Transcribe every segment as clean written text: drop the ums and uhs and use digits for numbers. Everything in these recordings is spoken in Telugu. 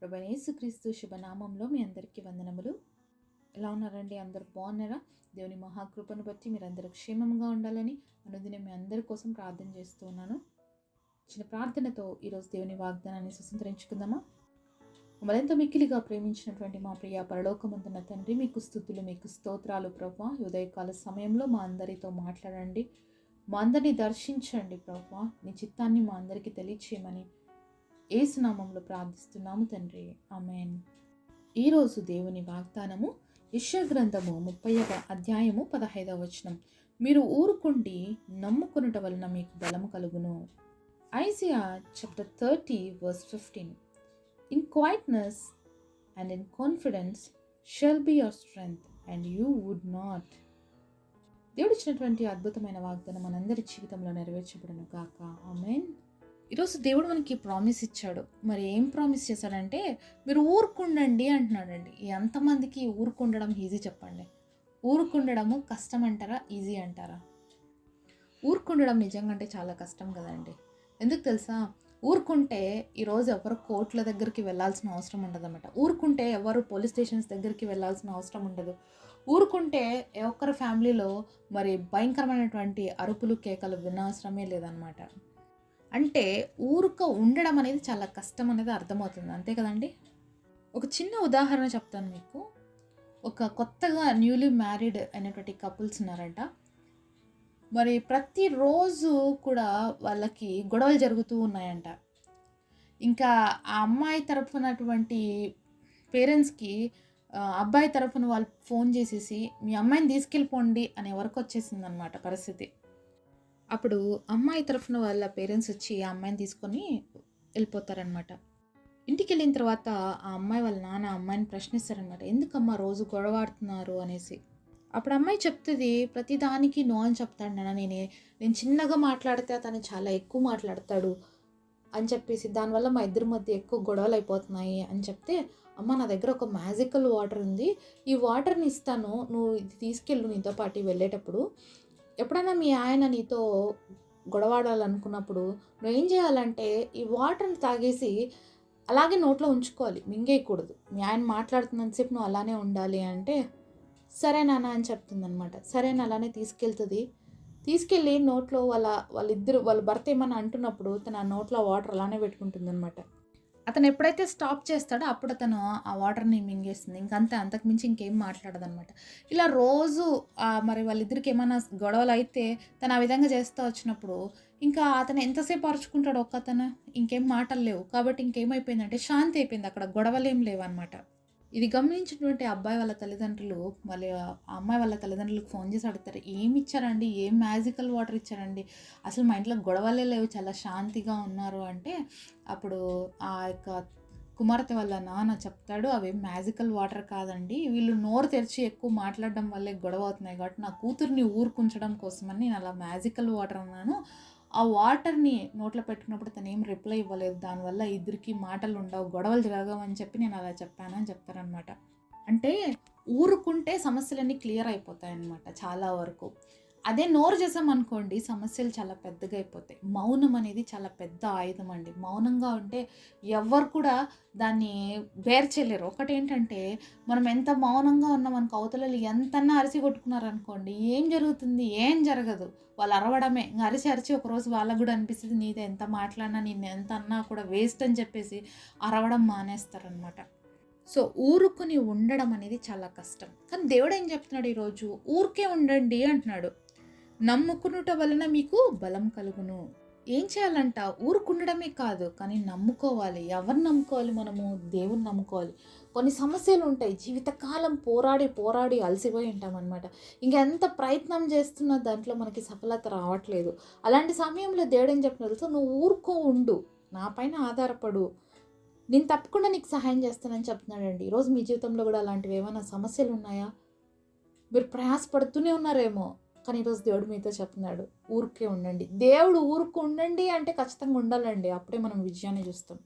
ప్రభువైన యేసుక్రీస్తు శుభనామంలో మీ అందరికీ వందనములు. ఎలా ఉన్నారండి? అందరూ బాగున్నారా? దేవుని మహాకృపను బట్టి మీరందరూ క్షేమంగా ఉండాలని అనుదినం మీ అందరి కోసం ప్రార్థన చేస్తూ ఉన్నాను. చిన్న ప్రార్థనతో ఈరోజు దేవుని వాగ్దానాన్ని స్వతంత్రించుకుందామా? మరింత మిక్కిలిగా ప్రేమించినటువంటి మా ప్రియ పరలోకమందున్న తండ్రి, మీకు స్తుతులు, మీకు స్తోత్రాలు ప్రభువా. ఉదయకాల సమయంలో మా అందరితో మాట్లాడండి, మా అందరినీ దర్శించండి ప్రభువా. నీ చిత్తాన్ని మా అందరికీ తెలియచేయమని యేసు నామములో ప్రార్థిస్తున్నాము తండ్రి, ఆమేన్. ఈరోజు దేవుని వాగ్దానము యెషయా గ్రంథము 30వ అధ్యాయము 15వ వచనం. మీరు ఊరుకుండి నమ్ముకొనుట వలన మీకు బలము కలుగును. Isaiah chapter 30 verse 15. In quietness and in confidence shall be your strength and you would not. దేవుడు ఇచ్చినటువంటి అద్భుతమైన వాగ్దానం మనందరి జీవితంలో నెరవేర్చబడును గాక, ఆమేన్. ఈరోజు దేవుడు మనకి ప్రామిస్ ఇచ్చాడు. మరి ఏం ప్రామిస్ చేశాడంటే, మీరు ఊరుకుండండి అంటున్నాడండి. ఎంతమందికి ఊరుకుండడం ఈజీ చెప్పండి? ఊరుకుండడము కష్టం అంటారా, ఈజీ అంటారా? ఊరుకుండడం నిజంగా అంటే చాలా కష్టం కదండి. ఎందుకు తెలుసా? ఊరుకుంటే ఈరోజు ఎవరు కోర్టుల దగ్గరికి వెళ్ళాల్సిన అవసరం ఉండదన్నమాట. ఊరుకుంటే ఎవరు పోలీస్ స్టేషన్స్ దగ్గరికి వెళ్ళాల్సిన అవసరం ఉండదు. ఊరుకుంటే ఒక్కరి ఫ్యామిలీలో మరి భయంకరమైనటువంటి అరుపులు కేకలు వినవసరమే లేదనమాట. అంటే ఊరుక ఉండడం అనేది చాలా కష్టం అనేది అర్థమవుతుంది, అంతే కదండి. ఒక చిన్న ఉదాహరణ చెప్తాను మీకు. ఒక కొత్తగా న్యూలీ మ్యారీడ్ అయినటువంటి కపుల్స్ ఉన్నారంట. మరి ప్రతిరోజు కూడా వాళ్ళకి గొడవలు జరుగుతూ ఉన్నాయంట. ఇంకా ఆ అమ్మాయి తరఫునటువంటి పేరెంట్స్కి అబ్బాయి తరఫున వాళ్ళు ఫోన్ చేసేసి మీ అమ్మాయిని తీసుకెళ్ళిపోండి అనే వరకు వచ్చేసిందనమాట పరిస్థితి. అప్పుడు అమ్మాయి తరఫున వాళ్ళ పేరెంట్స్ వచ్చి ఆ అమ్మాయిని తీసుకొని వెళ్ళిపోతారనమాట. ఇంటికి వెళ్ళిన తర్వాత ఆ అమ్మాయి వాళ్ళ నాన్న అమ్మాయిని ప్రశ్నిస్తారనమాట, ఎందుకమ్మా రోజు గొడవాడుతున్నారు అనేసి. అప్పుడు అమ్మాయి చెప్తుంది, ప్రతిదానికి నో అని చెప్తాడు నాన్న, నేను చిన్నగా మాట్లాడితే అతను చాలా ఎక్కువ మాట్లాడతాడు అని చెప్పేసి, దానివల్ల మా ఇద్దరి మధ్య ఎక్కువ గొడవలు అయిపోతున్నాయి అని చెప్తే, అమ్మ నా దగ్గర ఒక మ్యాజికల్ వాటర్ ఉంది, ఈ వాటర్ని ఇస్తాను, నువ్వు ఇది తీసుకెళ్ళు నీతో పాటు వెళ్ళేటప్పుడు. ఎప్పుడైనా మీ ఆయన నీతో గొడవాడాలనుకున్నప్పుడు నువ్వేం చేయాలంటే ఈ వాటర్ని తాగేసి అలాగే నోట్లో ఉంచుకోవాలి, మింగేయకూడదు. మీ ఆయన మాట్లాడుతున్నంతసేపు నువ్వు అలానే ఉండాలి అంటే, సరే నాన్న అని చెప్తుందనమాట. సరే అలానే తీసుకెళ్ళి నోట్లో వాళ్ళ భర్త ఏమన్నా అంటున్నప్పుడు తన నోట్లో వాటర్ అలానే పెట్టుకుంటుంది అనమాట. అతను ఎప్పుడైతే స్టాప్ చేస్తాడో అప్పుడు అతను ఆ వాటర్ని మింగేస్తుంది. ఇంకంతే, అంతకుమించి ఇంకేం మాట్లాడదనమాట. ఇలా రోజు మరి వాళ్ళిద్దరికి ఏమైనా గొడవలు అయితే తను ఆ విధంగా చేస్తూ వచ్చినప్పుడు ఇంకా అతను ఎంతసేపు అరుచుకుంటాడు ఒక్కతను, ఇంకేం మాటలు లేవు. కాబట్టి ఇంకేమైపోయిందంటే శాంతి అయిపోయింది, అక్కడ గొడవలు ఏం లేవన్నమాట. ఇది గమనించినటువంటి అబ్బాయి వాళ్ళ తల్లిదండ్రులు మళ్ళీ ఆ అమ్మాయి వాళ్ళ తల్లిదండ్రులకు ఫోన్ చేసి అడుగుతారు, ఏమి ఇచ్చారండి, ఏం మ్యాజికల్ వాటర్ ఇచ్చారండి, అసలు మా ఇంట్లో గొడవలే లేవు, చాలా శాంతిగా ఉన్నారు అంటే, అప్పుడు ఆ యొక్క కుమార్తె వాళ్ళ నాన్న చెప్తాడు, అవి మ్యాజికల్ వాటర్ కాదండి, వీళ్ళు నోరు తెరిచి ఎక్కువ మాట్లాడడం వల్లే గొడవ అవుతున్నాయి, కాబట్టి నా కూతుర్ని ఊరుకుంచడం కోసమని నేను అలా మ్యాజికల్ వాటర్ అన్నాను. ఆ వాటర్ని నోట్లో పెట్టుకున్నప్పుడు తను ఏం రిప్లై ఇవ్వలేదు, దానివల్ల ఇద్దరికి మాటలు ఉండవు, గొడవలు జరగవని చెప్పి నేను అలా చెప్పాను అని చెప్తారనమాట. అంటే ఊరుకుంటే సమస్యలన్నీ క్లియర్ అయిపోతాయి అన్నమాట చాలా వరకు. అదే నోరు చేసామనుకోండి సమస్యలు చాలా పెద్దగా అయిపోతాయి. మౌనం అనేది చాలా పెద్ద ఆయుధం అండి. మౌనంగా ఉంటే ఎవ్వరు కూడా దాన్ని బేర్ చేయలేరు. ఒకటేంటంటే మనం ఎంత మౌనంగా ఉన్నాం అనుకో, అవతలలు ఎంతన్నా అరిసి కొట్టుకున్నారనుకోండి, ఏం జరుగుతుంది? ఏం జరగదు. వాళ్ళు అరవడమే. అరిచి ఒకరోజు వాళ్ళకు కూడా అనిపిస్తుంది, నీది ఎంత మాట్లాడినా నిన్ను ఎంత అన్నా కూడా వేస్ట్ అని చెప్పేసి అరవడం మానేస్తారనమాట. సో ఊరుకుని ఉండడం అనేది చాలా కష్టం. కానీ దేవుడు ఏం చెప్తున్నాడు ఈరోజు? ఊరికే ఉండండి అంటున్నాడు. నమ్ముకునుట వలన మీకు బలం కలుగును. ఏం చేయాలంట? ఊరుకుండడమే కాదు, కానీ నమ్ముకోవాలి. ఎవరు నమ్ముకోవాలి? మనము దేవుని నమ్ముకోవాలి. కొన్ని సమస్యలు ఉంటాయి, జీవితకాలం పోరాడి అలసిపోయి ఉంటాం అనమాట. ఇంకెంత ప్రయత్నం చేస్తున్నా దాంట్లో మనకి సఫలత రావట్లేదు. అలాంటి సమయంలో దేవుడు ఏం చెప్తున్నారు? సో నువ్వు ఊరుకో ఉండు, నా పైన ఆధారపడు, నేను తప్పకుండా నీకు సహాయం చేస్తానని చెప్తున్నాడండి. ఈరోజు మీ జీవితంలో కూడా అలాంటివి ఏమైనా సమస్యలు ఉన్నాయా? మీరు ప్రయాసపడుతూనే ఉన్నారేమో, కానీ ఈరోజు దేవుడు మీతో చెప్తున్నాడు, ఊరికే ఉండండి. దేవుడు ఊరుకు ఉండండి అంటే ఖచ్చితంగా ఉండాలండి, అప్పుడే మనం విజయాన్ని చూస్తాం.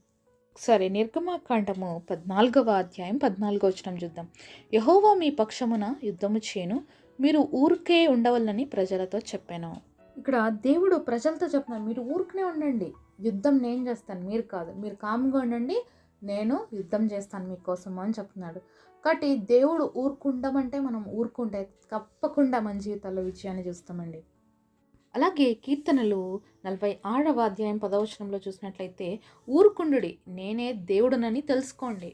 సరే, నిర్గమాకాండము 14వ అధ్యాయం 14వ వచనం చూద్దాం. యెహోవా మీ పక్షమున యుద్ధము చేయను, మీరు ఊరికే ఉండవల్లని ప్రజలతో చెప్పాను. ఇక్కడ దేవుడు ప్రజలతో చెప్తున్నాడు, మీరు ఊరికనే ఉండండి, యుద్ధం నేను చేస్తాను, మీరు కాదు. మీరు కామ్గా ఉండండి, నేను యుద్ధం చేస్తాను మీకోసం అని చెప్తున్నాడు. కాబట్టి దేవుడు ఊరుకుండమంటే మనం ఊరుకుంటే తప్పకుండా మన జీవితాల్లో విజయాన్ని చూస్తామండి. అలాగే కీర్తనలు 46వ అధ్యాయం 10వ వచనంలో చూసినట్లయితే, ఊరుకుండుడి నేనే దేవుడునని తెలుసుకోండి.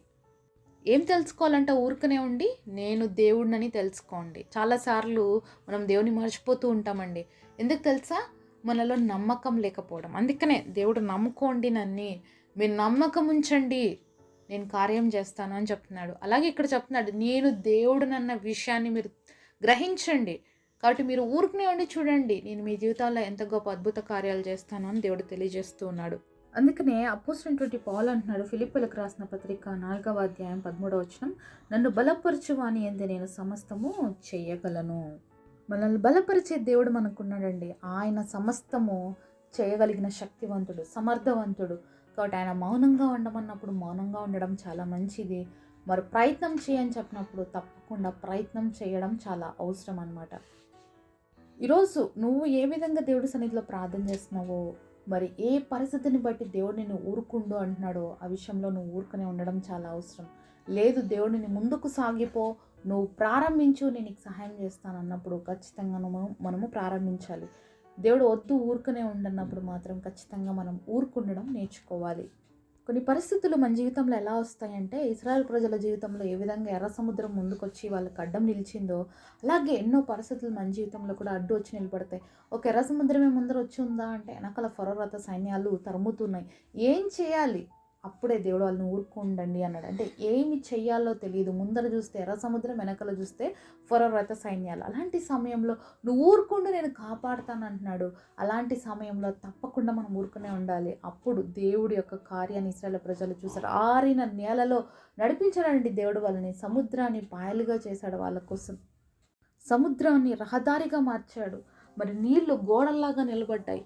ఏం తెలుసుకోవాలంటే ఊరికనే ఉండి నేను దేవుడినని తెలుసుకోండి. చాలాసార్లు మనం దేవుని మర్చిపోతూ ఉంటామండి. ఎందుకు తెలుసా? మనలో నమ్మకం లేకపోవడం. అందుకనే దేవుడు నమ్ముకోండి నన్ని, మీరు నమ్మకం ఉంచండి, నేను కార్యం చేస్తాను అని చెప్తున్నాడు. అలాగే ఇక్కడ చెప్తున్నాడు, నేను దేవుడినన్న విషయాన్ని మీరు గ్రహించండి. కాబట్టి మీరు ఊరికనే ఉండి చూడండి, నేను మీ జీవితాల్లో ఎంత గొప్ప అద్భుత కార్యాలు చేస్తాను అని దేవుడు తెలియజేస్తూ ఉన్నాడు. అందుకనే అపోస్తలుడైనటువంటి పౌలు అంటున్నాడు ఫిలిప్పీయులకు రాసిన పత్రిక 4వ అధ్యాయం 13వ వచనం, నన్ను బలపరచువాని యందు నేను సమస్తము చేయగలను. మనల్ని బలపరిచే దేవుడు మనకున్నాడండి. ఆయన సమస్తము చేయగలిగిన శక్తివంతుడు, సమర్థవంతుడు. కాబట్టి ఆయన మౌనంగా ఉండమన్నప్పుడు మౌనంగా ఉండడం చాలా మంచిది. మరి ప్రయత్నం చేయని చెప్పినప్పుడు తప్పకుండా ప్రయత్నం చేయడం చాలా అవసరం అన్నమాట. ఈరోజు నువ్వు ఏ విధంగా దేవుడి సన్నిధిలో ప్రార్థన చేస్తున్నావో, మరి ఏ పరిస్థితిని బట్టి దేవుడు నిన్ను ఊరుకుండు అంటున్నాడో ఆ విషయంలో నువ్వు ఊరుకునే ఉండడం చాలా అవసరం. లేదు దేవుడిని ముందుకు సాగిపో, నువ్వు ప్రారంభించు, నేను నీకు సహాయం చేస్తాను అన్నప్పుడు ఖచ్చితంగా మనము ప్రారంభించాలి. దేవుడు వద్దు ఊరుకునే ఉండన్నప్పుడు మాత్రం ఖచ్చితంగా మనం ఊరుకుండడం నేర్చుకోవాలి. కొన్ని పరిస్థితులు మన జీవితంలో ఎలా వస్తాయంటే, ఇశ్రాయేల్ ప్రజల జీవితంలో ఏ విధంగా ఎర్ర సముద్రం ముందుకొచ్చి వాళ్ళకి అడ్డం నిలిచిందో, అలాగే ఎన్నో పరిస్థితులు మన జీవితంలో కూడా అడ్డు వచ్చి నిలబడతాయి. ఒక ఎర్ర సముద్రమే ముందర వచ్చి ఉందా అంటే వెనకాల ఫరో రథ సైన్యాలు తరుముతున్నాయి. ఏం చేయాలి? అప్పుడే దేవుడు వాళ్ళని ఊరుకుండండి అన్నాడు. అంటే ఏమి చెయ్యాలో తెలియదు. ముందర చూస్తే ఎర్ర సముద్రం, వెనకాల చూస్తే ఫరో రథ సైన్యాలు. అలాంటి సమయంలో నువ్వు ఊరుకుండు, నేను కాపాడుతాను అంటున్నాడు. అలాంటి సమయంలో తప్పకుండా మనం ఊరుకునే ఉండాలి. అప్పుడు దేవుడి యొక్క కార్యాన్ని ఇశ్రాయేలు ప్రజలు చూశారు. ఆరిన నేలలో నడిపించాడండి దేవుడు వాళ్ళని. సముద్రాన్ని పాయలుగా చేశాడు వాళ్ళ కోసం. సముద్రాన్ని రహదారిగా మార్చాడు. మరి నీళ్లు గోడల్లాగా నిలబడ్డాయి.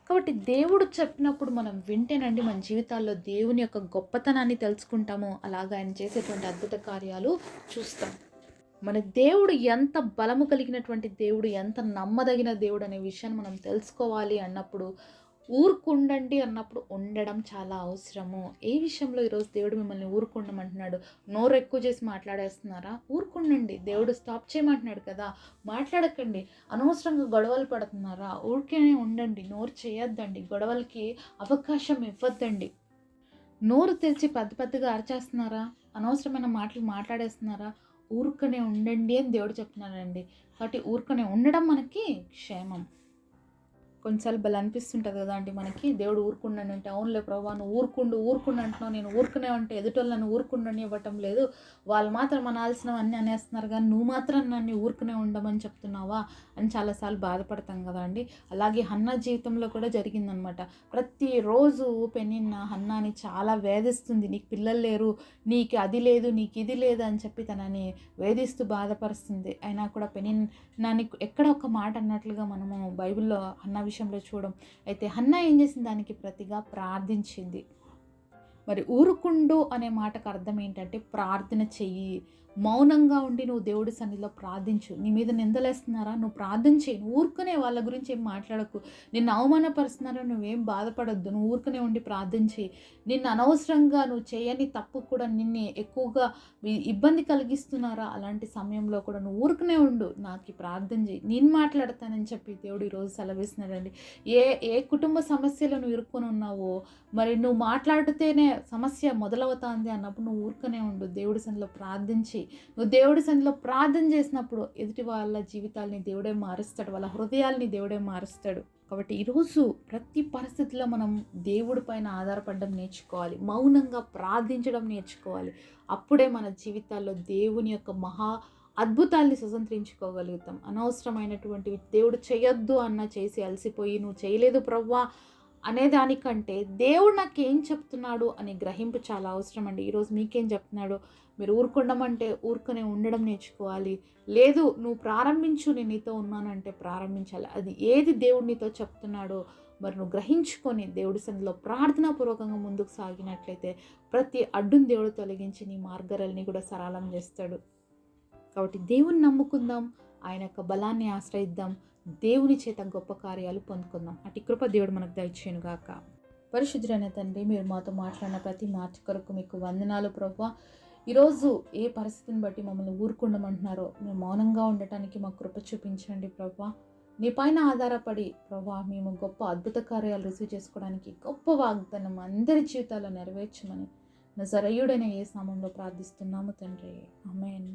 కాబట్టి దేవుడు చెప్పినప్పుడు మనం వింటేనండి మన జీవితాల్లో దేవుని యొక్క గొప్పతనాన్ని తెలుసుకుంటాము. అలాగా ఆయన చేసేటువంటి అద్భుత కార్యాలు చూస్తాం. మన దేవుడు ఎంత బలము కలిగినటువంటి దేవుడు, ఎంత నమ్మదగిన దేవుడు అనే విషయాన్ని మనం తెలుసుకోవాలి అన్నప్పుడు, ఊరుకుండండి అన్నప్పుడు ఉండడం చాలా అవసరము. ఏ విషయంలో ఈరోజు దేవుడు మిమ్మల్ని ఊరుకుండమంటున్నాడు? నోరు ఎక్కువ చేసి మాట్లాడేస్తున్నారా? ఊరుకుండండి. దేవుడు స్టాప్ చేయమంటున్నాడు కదా, మాట్లాడకండి. అనవసరంగా గొడవలు పడుతున్నారా? ఊరికేనే ఉండండి. నోరు చేయొద్దండి. గొడవలకి అవకాశం ఇవ్వద్దండి. నోరు తెరిచి పెద్ద పెద్దగా అరిచేస్తున్నారా? అనవసరమైన మాటలు మాట్లాడేస్తున్నారా? ఊరుకనే ఉండండి అని దేవుడు చెప్తున్నాడండి. కాబట్టి ఊరుకనే ఉండడం మనకి క్షేమం. కొన్నిసార్లు భలే అనిపిస్తుంటుంది కదా అండి మనకి, దేవుడు ఊరుకుండండి అంటే, అవునులే ప్రభా నువ్వు ఊరుకుండు అంటున్నావు, నేను ఊరుకునే ఉంటే ఎదుటోళ్ళు నన్ను ఊరుకుండని ఇవ్వటం లేదు, వాళ్ళు మాత్రం అనాల్సినవన్నీ అనేస్తున్నారు కానీ నువ్వు మాత్రం నన్ను ఊరుకునే ఉండమని చెప్తున్నావా అని చాలాసార్లు బాధపడతాం కదా అండి. అలాగే హన్నా జీవితంలో కూడా జరిగిందనమాట. ప్రతిరోజు పెనిన్న హన్నాని చాలా వేధిస్తుంది. నీకు పిల్లలు లేరు, నీకు అది లేదు, నీకు ఇది లేదు అని చెప్పి తనని వేధిస్తూ బాధపరుస్తుంది. అయినా కూడా పెనిన్నాని ఎక్కడ ఒక మాట అన్నట్లుగా మనము బైబిల్లో హన్నా విషయంలో చూడం. అయితే హన్నా ఏం చేసింది? దానికి ప్రతిగా ప్రార్థించింది. మరి ఊరుకుండు అనే మాటకు అర్థం ఏంటంటే ప్రార్థన చెయ్యి. మౌనంగా ఉండి నువ్వు దేవుడి సన్నిధిలో ప్రార్థించు. నీ మీద నిందలేస్తున్నారా? నువ్వు ప్రార్థన చేయి. నువ్వు ఊరుకునే వాళ్ళ గురించి ఏం మాట్లాడకు. నిన్ను అవమానపరుస్తున్నారా? నువ్వేం బాధపడొద్దు. నువ్వు ఊరుకునే ఉండి ప్రార్థన చేయి. నిన్ను అనవసరంగా నువ్వు చేయని తప్పు కూడా నిన్ను ఎక్కువగా ఇబ్బంది కలిగిస్తున్నారా? అలాంటి సమయంలో కూడా నువ్వు ఊరుకునే ఉండు. నాకు ప్రార్థన చేయి, నేను మాట్లాడతానని చెప్పి దేవుడు ఈరోజు సెలవిస్తున్నాడండి. ఏ ఏ కుటుంబ సమస్యలు నువ్వు ఇరుక్కొని ఉన్నావో, మరి నువ్వు మాట్లాడితేనే సమస్య మొదలవుతుంది అన్నప్పుడు నువ్వు ఊరుకనే ఉండు. దేవుడి సన్నిధిలో ప్రార్థించి, నువ్వు దేవుడి సన్నిధిలో ప్రార్థన చేసినప్పుడు ఎదుటి వాళ్ళ జీవితాలని దేవుడే మారుస్తాడు, వాళ్ళ హృదయాల్ని దేవుడే మారుస్తాడు. కాబట్టి ఈరోజు ప్రతి పరిస్థితిలో మనం దేవుడి పైన ఆధారపడడం నేర్చుకోవాలి. మౌనంగా ప్రార్థించడం నేర్చుకోవాలి. అప్పుడే మన జీవితాల్లో దేవుని యొక్క మహా అద్భుతాల్ని స్వతంత్రించుకోగలుగుతాం. అనవసరమైనటువంటివి దేవుడు చేయొద్దు అన్న చేసి అలసిపోయి నువ్వు చేయలేదు ప్రవ్వా అనేదానికంటే దేవుడు నాకేం చెప్తున్నాడు అనే గ్రహింపు చాలా అవసరం అండి. ఈరోజు మీకేం చెప్తున్నాడు? మీరు ఊరుకుండమంటే ఊరుకునే ఉండడం నేర్చుకోవాలి. లేదు నువ్వు ప్రారంభించు, నేను నీతో ఉన్నానంటే ప్రారంభించాలి. అది ఏది దేవుడు నీతో చెప్తున్నాడో మరి నువ్వు గ్రహించుకొని దేవుడి సన్నిధిలో ప్రార్థనాపూర్వకంగా ముందుకు సాగినట్లయితే ప్రతి అడ్డుని దేవుడు తొలగించి నీ మార్గాలని కూడా సరళం చేస్తాడు. కాబట్టి దేవుని నమ్ముకుందాం, ఆయన యొక్క బలాన్ని ఆశ్రయిద్దాం, దేవుని చేత గొప్ప కార్యాలు పొందుకుందాం. అటు కృప దేవుడు మనకు దయచేయునుగాక. పరిశుద్ధులైన తండ్రి, మీరు మాతో మాట్లాడిన ప్రతి మాట కొరకు మీకు వందనాలు ప్రభువా. ఈరోజు ఏ పరిస్థితిని బట్టి మమ్మల్ని ఊరుకుండమంటున్నారో మేము మౌనంగా ఉండటానికి మాకు కృప చూపించండి ప్రభువా. నీ పైన ఆధారపడి ప్రభువా మేము గొప్ప అద్భుత కార్యాలు రిసీవ్ చేసుకోవడానికి గొప్ప వాగ్దానం అందరి జీవితాల్లో నెరవేర్చమని నజరేయుడైన యేసు నామములో ప్రార్థిస్తున్నాము తండ్రి. ఆమేన్.